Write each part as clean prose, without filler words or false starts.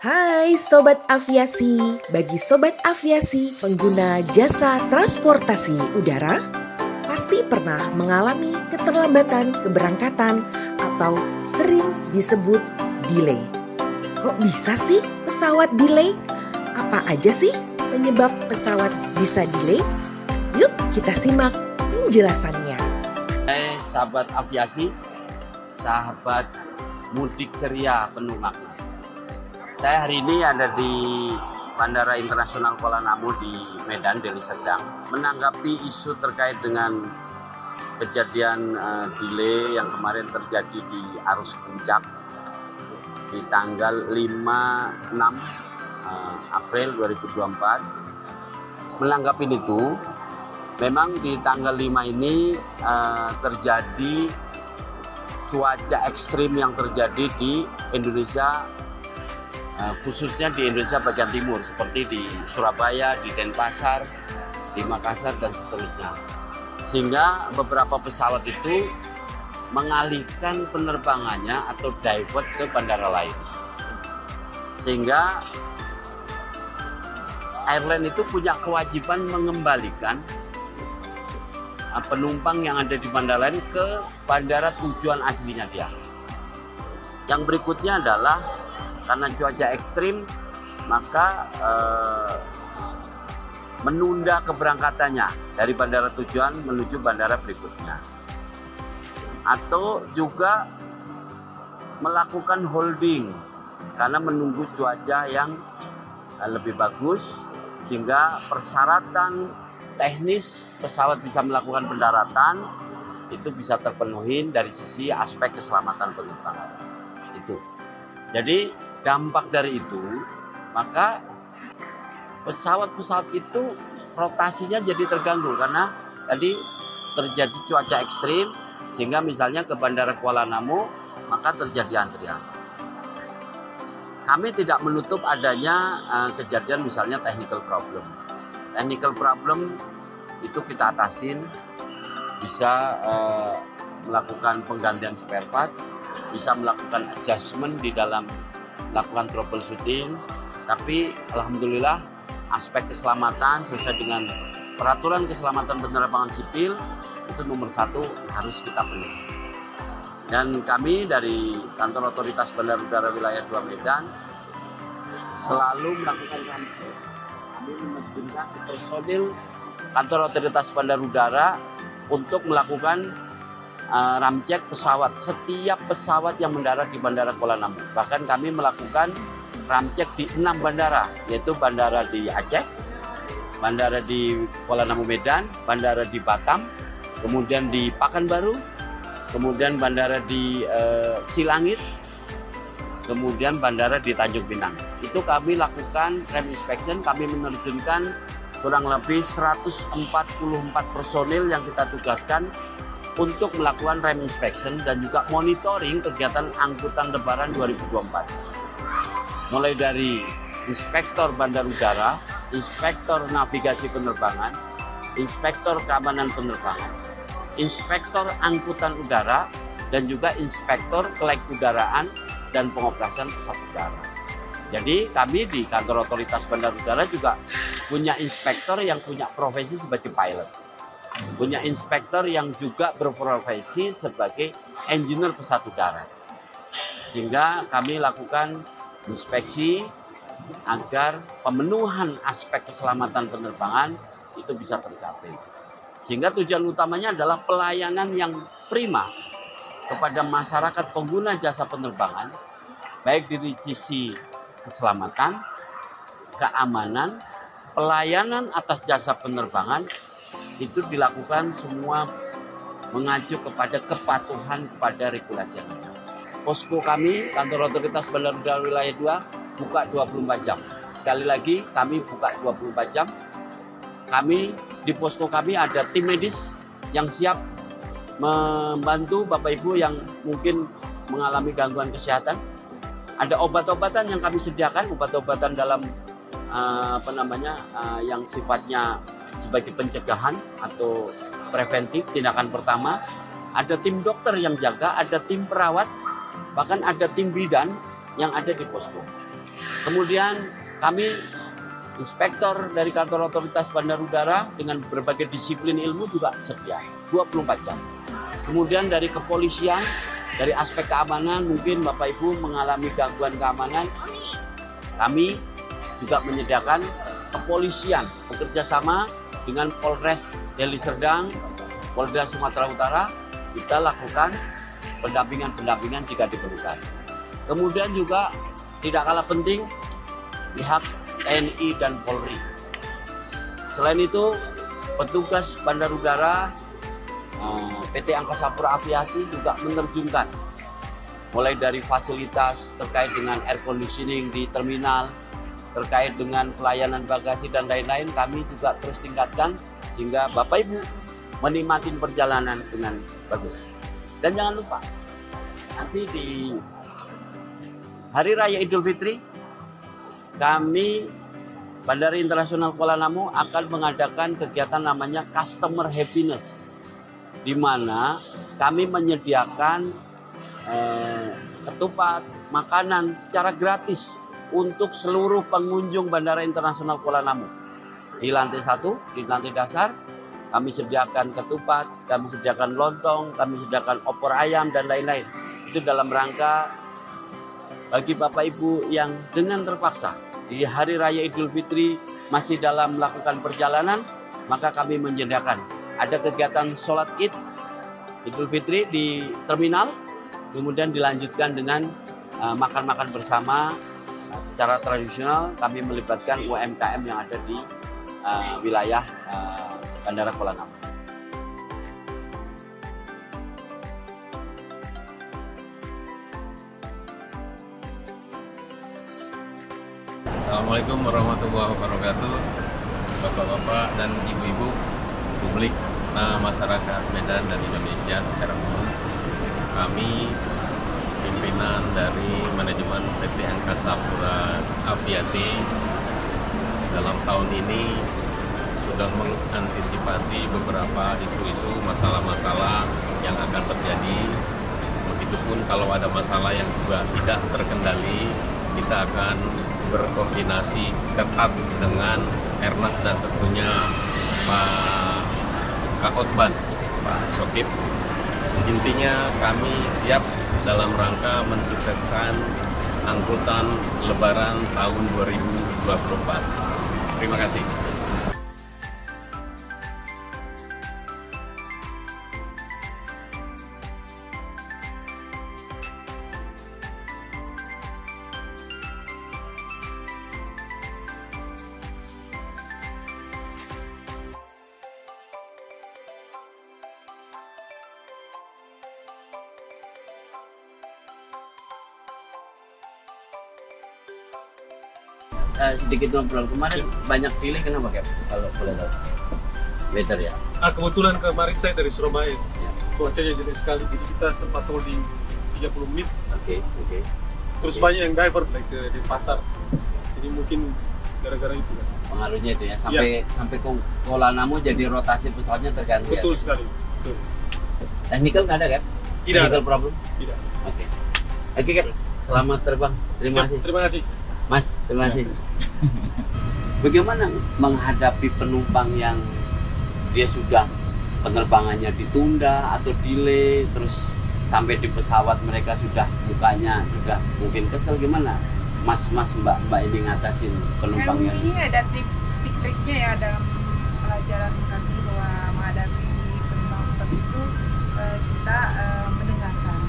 Hai Sobat Aviasi, bagi Sobat Aviasi pengguna jasa transportasi udara, pasti pernah mengalami keterlambatan keberangkatan atau sering disebut delay. Kok bisa sih pesawat delay? Apa aja sih penyebab pesawat bisa delay? Yuk kita simak penjelasannya. Hai sahabat aviasi, sahabat mudik ceria penuh makna. Saya hari ini ada di Bandara Internasional Kuala Namu di Medan, Deli Serdang, menanggapi isu terkait dengan kejadian delay yang kemarin terjadi di arus puncak di tanggal 5-6 April 2024. Menanggapi itu, memang di tanggal 5 ini terjadi cuaca ekstrim yang terjadi di Indonesia, khususnya di Indonesia bagian timur, seperti di Surabaya, di Denpasar, di Makassar, dan seterusnya. Sehingga beberapa pesawat itu mengalihkan penerbangannya atau divert ke bandara lain. Sehingga airline itu punya kewajiban mengembalikan penumpang yang ada di bandara lain ke bandara tujuan aslinya dia. Yang berikutnya adalah karena cuaca ekstrim, maka menunda keberangkatannya dari bandara tujuan menuju bandara berikutnya. Atau juga melakukan holding karena menunggu cuaca yang lebih bagus, sehingga persyaratan teknis pesawat bisa melakukan pendaratan itu bisa terpenuhi dari sisi aspek keselamatan penerbangan. Itu. Jadi dampak dari itu, maka pesawat-pesawat itu rotasinya jadi terganggu karena tadi terjadi cuaca ekstrim, sehingga misalnya ke Bandara Kuala Namu maka terjadi antrian. Kami tidak menutup adanya kejadian misalnya technical problem. Technical problem itu kita atasin, bisa melakukan penggantian spare part, bisa melakukan adjustment di dalam melakukan troubleshooting. Tapi alhamdulillah aspek keselamatan sesuai dengan peraturan keselamatan penerbangan sipil itu nomor 1 harus kita penuhi. Dan kami dari kantor otoritas Bandara Udara Wilayah 2 Medan selalu melakukan ramcek. Kami menerjunkan personil kantor otoritas Bandara Udara untuk melakukan ramcek pesawat, setiap pesawat yang mendarat di Bandara Kuala Namu. Bahkan kami melakukan ramcek di 6 bandara, yaitu bandara di Aceh, bandara di Kuala Namu Medan, bandara di Batam, kemudian di Pekanbaru, kemudian bandara di Silangit, kemudian bandara di Tanjung Pinang. Itu kami lakukan rem inspection, kami menerjunkan kurang lebih 144 personil yang kita tugaskan untuk melakukan rem inspection dan juga monitoring kegiatan angkutan lebaran 2024. Mulai dari inspektor bandar udara, inspektor navigasi penerbangan, inspektor keamanan penerbangan, inspektor angkutan udara, dan juga inspektor kelek-udaraan dan pengoperasian pesawat udara. Jadi kami di kantor otoritas bandar udara juga punya inspektor yang punya profesi sebagai pilot, punya inspektor yang juga berprofesi sebagai engineer pesawat udara. Sehingga kami lakukan inspeksi agar pemenuhan aspek keselamatan penerbangan itu bisa tercapai. Sehingga tujuan utamanya adalah pelayanan yang prima kepada masyarakat pengguna jasa penerbangan, baik dari sisi keselamatan, keamanan, pelayanan atas jasa penerbangan, itu dilakukan semua mengacu kepada kepatuhan kepada regulasi yang ada. Posko kami, kantor otoritas Bandara Udara Wilayah 2, buka 24 jam. Sekali lagi, kami buka 24 jam. Kami, di posko kami ada tim medis yang siap membantu Bapak Ibu yang mungkin mengalami gangguan kesehatan. Ada obat-obatan yang kami sediakan, obat-obatan dalam yang sifatnya sebagai pencegahan atau preventif, tindakan pertama. Ada tim dokter yang jaga, ada tim perawat, bahkan ada tim bidan yang ada di posko. Kemudian kami inspektor dari kantor otoritas bandar udara dengan berbagai disiplin ilmu juga sedia 24 jam. Kemudian dari kepolisian, dari aspek keamanan, mungkin Bapak Ibu mengalami gangguan keamanan, kami juga menyediakan kepolisian bekerja sama dengan Polres Deli Serdang, Polda Sumatera Utara, kita lakukan pendampingan jika diperlukan. Kemudian juga tidak kalah penting pihak TNI dan Polri. Selain itu, petugas bandar udara PT Angkasa Pura Aviasi juga menerjunkan mulai dari fasilitas terkait dengan air conditioning di terminal, terkait dengan pelayanan bagasi dan lain-lain, kami juga terus tingkatkan sehingga Bapak Ibu menikmati perjalanan dengan bagus. Dan jangan lupa, nanti di Hari Raya Idul Fitri, kami Bandara Internasional Kuala Namu akan mengadakan kegiatan namanya Customer Happiness, di mana kami menyediakan ketupat, makanan secara gratis untuk seluruh pengunjung Bandara Internasional Kuala Namu. Di lantai 1, di lantai dasar, kami sediakan ketupat, kami sediakan lontong, kami sediakan opor ayam dan lain-lain. Itu dalam rangka bagi Bapak Ibu yang dengan terpaksa di Hari Raya Idul Fitri masih dalam melakukan perjalanan, maka kami menyediakan ada kegiatan sholat Id Idul Fitri di terminal, kemudian dilanjutkan dengan makan-makan bersama secara tradisional. Kami melibatkan UMKM yang ada di wilayah Bandara Kuala Namu. Assalamualaikum warahmatullahi wabarakatuh, Bapak-bapak dan Ibu-ibu, publik, masyarakat Medan dan Indonesia secara umum. Kami pimpinan dari manajemen PT Angkasa Pura Aviasi dalam tahun ini sudah mengantisipasi beberapa isu-isu masalah-masalah yang akan terjadi. Begitupun kalau ada masalah yang juga tidak terkendali, kita akan berkoordinasi ketat dengan Ernak dan tentunya Pak Kakotban, Pak Sokip. Intinya kami siap dalam rangka mensukseskan angkutan Lebaran tahun 2024. Terima kasih. Sedikit ngobrol, kemarin banyak pilih kenapa Kep? Kalau boleh tahu. Weather ya? Kebetulan kemarin saya dari Surabaya, cuacanya jelek sekali, jadi kita sempat holding 30 menit. Oke. Terus banyak yang diver di pasar, jadi mungkin gara-gara itu kan. Pengaruhnya itu ya, sampai ke Kuala Namu jadi rotasi pesawatnya terganggu. Betul ya? sekali. Betul. Technical nggak ada Kep? Tidak Technical ada. problem? Tidak. Oke Kep, selamat terbang. Terima kasih. Terima kasih. Mas, terima kasih. Bagaimana menghadapi penumpang yang dia sudah penerbangannya ditunda atau delay, terus sampai di pesawat mereka sudah mukanya sudah mungkin kesel, gimana Mas Mbak ini ngatasin penumpang yang ini ada trik-triknya ya dalam pelajaran kami bahwa menghadapi penumpang seperti itu, kita mendengarkan,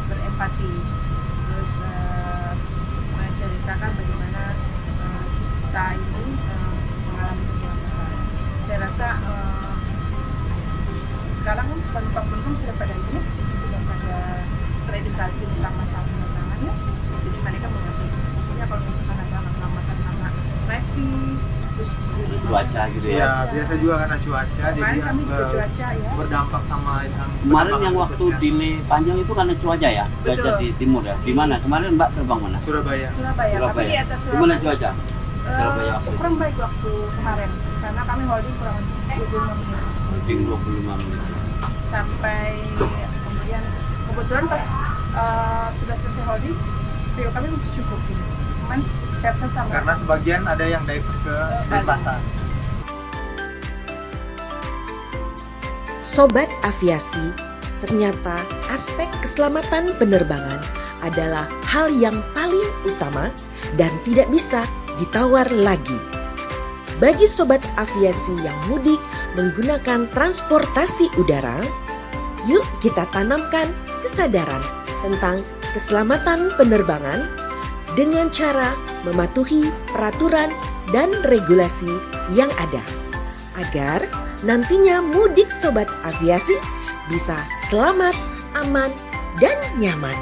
berempati, terus menceritakan bagaimana kita ini mengalami kegiatan. Saya rasa sekarang penumpang sudah pada ini, sudah pada teredukasi tentang masalah penerbangannya, jadi mereka mengerti. Maksudnya kalau misalkan ada keselamatan karena traffic, terus cuaca gitu ya? Ya, biasa juga karena cuaca, jadi kemarin kami juga cuaca ya. berdampak sama yang Kemarin yang waktu delay panjang itu karena cuaca ya? Cuaca Betul. di timur ya? Di mana? Kemarin Mbak terbang mana? Surabaya. Surabaya. Kami di atas Gimana Surabaya. cuaca? Surabaya waktu itu? Kurang baik waktu kemarin, karena kami holding kurang lebih 25 menit. Holding 25 menit. Sampai kemudian kebetulan pas sudah selesai holding, video kami masih cukup gitu. aman, share sama. Karena sebagian ada yang divert ke Denpasar. Sobat Aviasi, ternyata aspek keselamatan penerbangan adalah hal yang paling utama dan tidak bisa ditawar lagi. Bagi Sobat Aviasi yang mudik menggunakan transportasi udara, yuk kita tanamkan kesadaran tentang keselamatan penerbangan dengan cara mematuhi peraturan dan regulasi yang ada, agar nantinya mudik Sobat Aviasi bisa selamat, aman, dan nyaman.